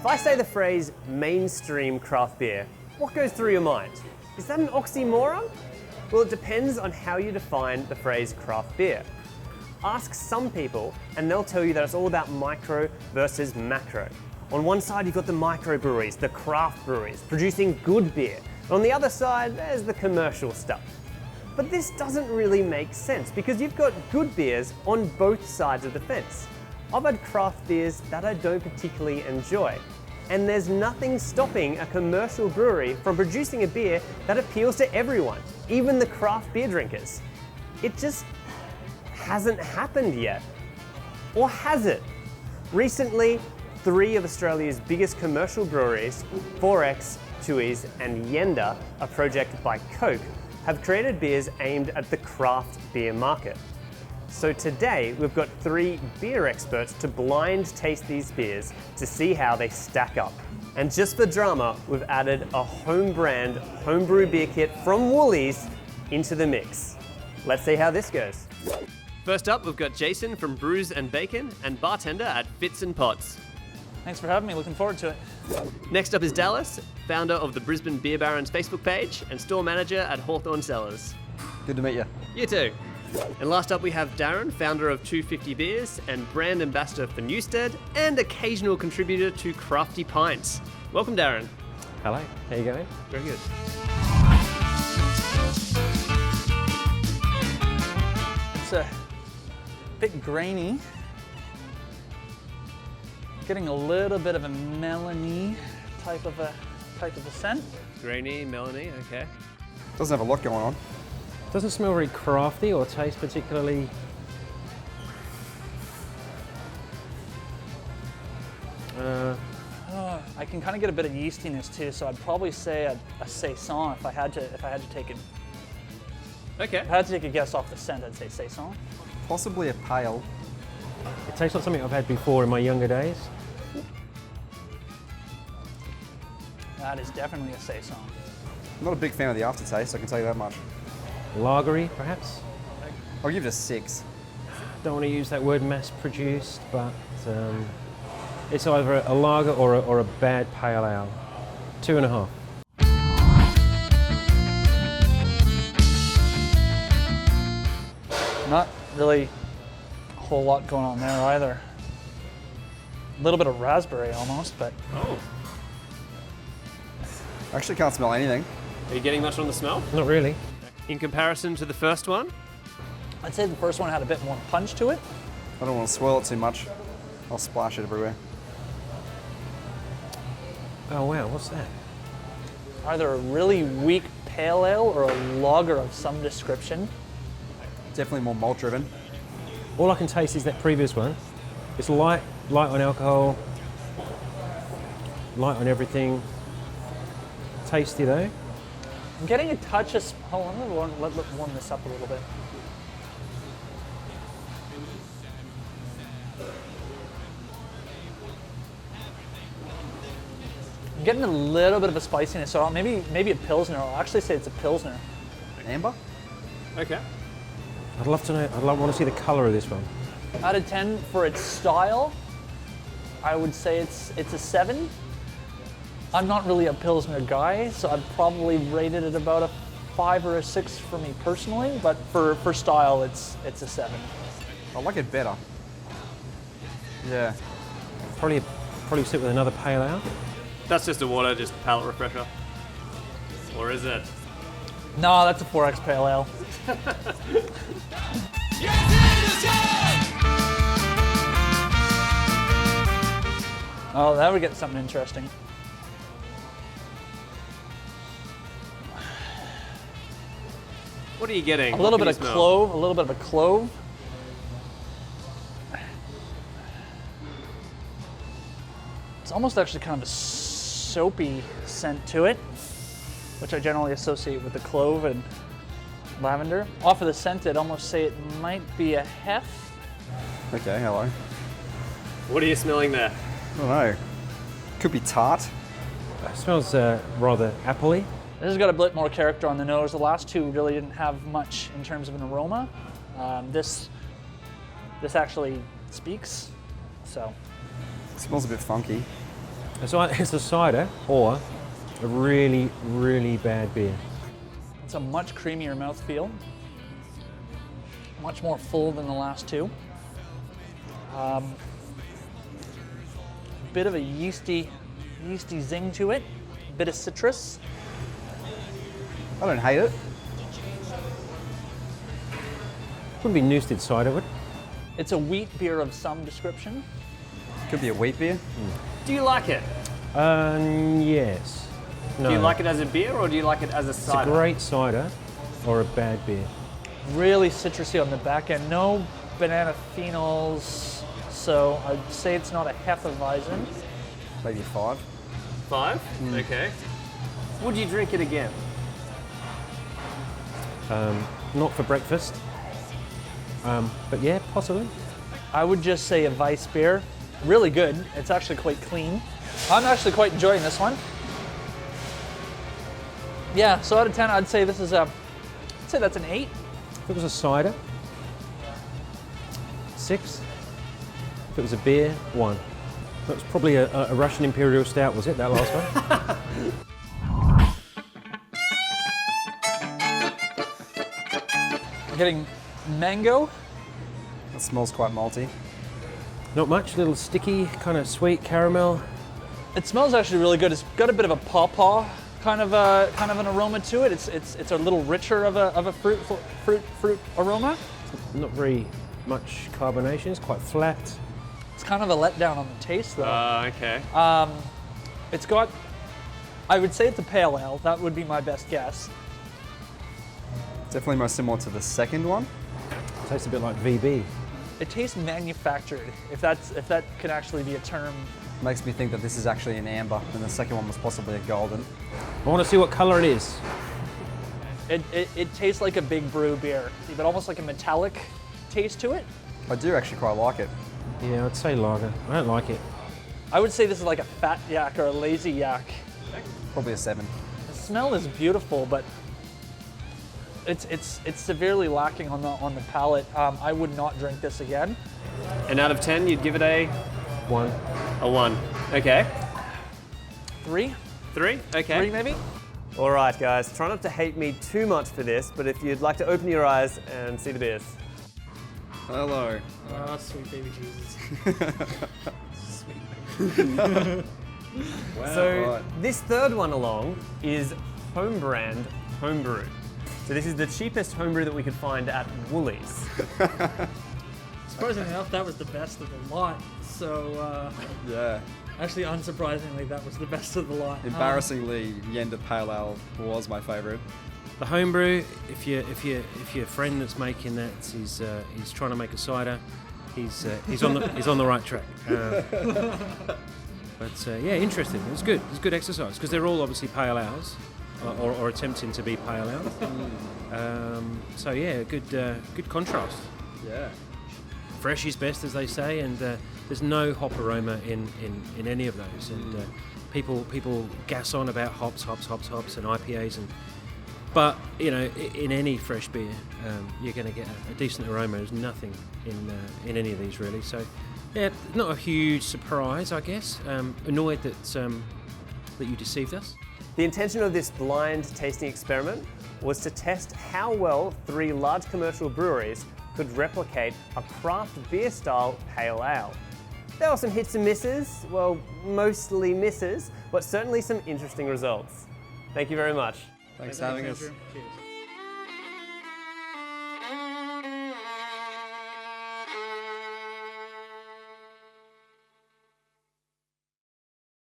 If I say the phrase mainstream craft beer, what goes through your mind? Is that an oxymoron? Well, it depends on how you define the phrase craft beer. Ask some people and they'll tell you that it's all about micro versus macro. On one side you've got the microbreweries, the craft breweries, producing good beer. And on the other side, there's the commercial stuff. But this doesn't really make sense because you've got good beers on both sides of the fence. I've had craft beers that I don't particularly enjoy. And there's nothing stopping a commercial brewery from producing a beer that appeals to everyone, even the craft beer drinkers. It just hasn't happened yet. Or has it? Recently, 3 of Australia's biggest commercial breweries, 4X, Tooheys and Yenda, a project by Coke, have created beers aimed at the craft beer market. So today, we've got 3 beer experts to blind taste these beers to see how they stack up. And just for drama, we've added a Homebrand homebrew beer kit from Woolies into the mix. Let's see how this goes. First up, we've got Jason from Brews and Bacon and bartender at Fits and Pots. Thanks for having me, looking forward to it. Next up is Dallas, founder of the Brisbane Beer Barons Facebook page and store manager at Hawthorn Cellars. Good to meet you. You too. And last up we have Darren, founder of 250 Beers and brand ambassador for Newstead and occasional contributor to Crafty Pints. Welcome, Darren. Hello, how you going? Very good. It's a bit grainy. Getting a little bit of a melony type of a scent. Grainy, melony, okay. Doesn't have a lot going on. Doesn't smell very crafty or taste particularly... I can kind of get a bit of yeastiness too, so I'd probably say a saison if I had to take it. Okay. If I had to take a guess off the scent, I'd say saison. Possibly a pale. It tastes like something I've had before in my younger days. That is definitely a saison. I'm not a big fan of the aftertaste, I can tell you that much. Lagery, perhaps? I'll give it a 6. Don't want to use that word mass-produced, but it's either a lager or a bad pale ale. 2.5. Not really a whole lot going on there either. A little bit of raspberry almost, but... Oh. I actually can't smell anything. Are you getting much on the smell? Not really. In comparison to the first one? I'd say the first one had a bit more punch to it. I don't want to swirl it too much. I'll splash it everywhere. Oh wow, what's that? Either a really weak pale ale or a lager of some description. Definitely more malt driven. All I can taste is that previous one. It's light on alcohol, light on everything. Tasty though. I'm getting a touch of... Hold on, let me warm this up a little bit. I'm getting a little bit of a spiciness, so maybe a Pilsner. I'll actually say it's a Pilsner. Amber? Okay. I'd love to know, want to see the colour of this one. Out of 10 for its style, I would say it's a 7. I'm not really a Pilsner guy, so I'd probably rate it at about a 5 or a 6 for me personally, but for style, it's a 7. I like it better. Yeah. Probably sit with another pale ale. That's just a water, just palate refresher. Or is it? No, that's a 4X Pale Ale. Oh, now we're getting something interesting. What are you getting? A little bit of clove, It's almost actually kind of a soapy scent to it, which I generally associate with the clove and lavender. Off of the scent, I'd almost say it might be a hef. Okay, hello. What are you smelling there? I don't know. Could be tart. It smells rather appley. This has got a bit more character on the nose. The last two really didn't have much in terms of an aroma. This actually speaks, so. It smells a bit funky. It's a cider or a really, really bad beer. It's a much creamier mouthfeel, much more full than the last two. Bit of a yeasty zing to it, bit of citrus. I don't hate it. Wouldn't be Newstead cider, would it? It's a wheat beer of some description. Could be a wheat beer. Do you like it? Yes. No. Do you like it as a beer or do you like it as a It's cider? a great cider or a bad beer. Really citrusy on the back end, no banana phenols, so I'd say it's not a Hefeweizen. Maybe 5. 5? Okay. Would you drink it again? Not for breakfast. But yeah, possibly. I would just say a Weiss beer. Really good. It's actually quite clean. I'm actually quite enjoying this one. Yeah, so out of 10, I'd say this is I'd say that's an 8. If it was a cider, 6. If it was a beer, 1. That was probably a Russian Imperial Stout, was it, that last one? I'm getting mango. It smells quite malty. Not much, a little sticky, kind of sweet caramel. It smells actually really good. It's got a bit of a pawpaw kind of an aroma to it. It's a little richer of a fruit aroma. Not very much carbonation, it's quite flat. It's kind of a letdown on the taste though. Okay. It's got, I would say it's a pale ale. That would be my best guess. Definitely most similar to the second one. It tastes a bit like VB. It tastes manufactured, if that can actually be a term. Makes me think that this is actually an amber and the second one was possibly a golden. I want to see what colour it is. It tastes like a big brew beer, but almost like a metallic taste to it. I do actually quite like it. Yeah, I'd say lager. I don't like it. I would say this is like a fat yak or a lazy yak. Probably a 7. The smell is beautiful, but it's severely lacking on the palate. I would not drink this again. And out of 10, you'd give it a 1. a 1. Okay. 3? 3? Okay. 3 maybe? All right, guys. Try not to hate me too much for this, but if you'd like to open your eyes and see the beers. Hello. Oh, sweet baby Jesus. So Right. this third one along is Homebrand Homebrew. So this is the cheapest homebrew that we could find at Woolies. Surprisingly enough, that was the best of the lot. So, Yeah. actually, unsurprisingly, that was the best of the lot. Embarrassingly, Yenda Pale Ale was my favourite. The homebrew, if your friend that's making that he's trying to make a cider, he's on the right track. But yeah, interesting. It was good. It was good exercise because they're all obviously pale ales, or attempting to be pale ales. So yeah, good contrast. Yeah. Fresh is best, as they say, and there's no hop aroma in any of those. And people gas on about hops, and IPAs, but you know, in any fresh beer, you're going to get a decent aroma. There's nothing in any of these really. So yeah, not a huge surprise, I guess. Annoyed that you deceived us. The intention of this blind tasting experiment was to test how well 3 large commercial breweries could replicate a craft beer style pale ale. There were some hits and misses, well, mostly misses, but certainly some interesting results. Thank you very much. Thanks for having us. Cheers.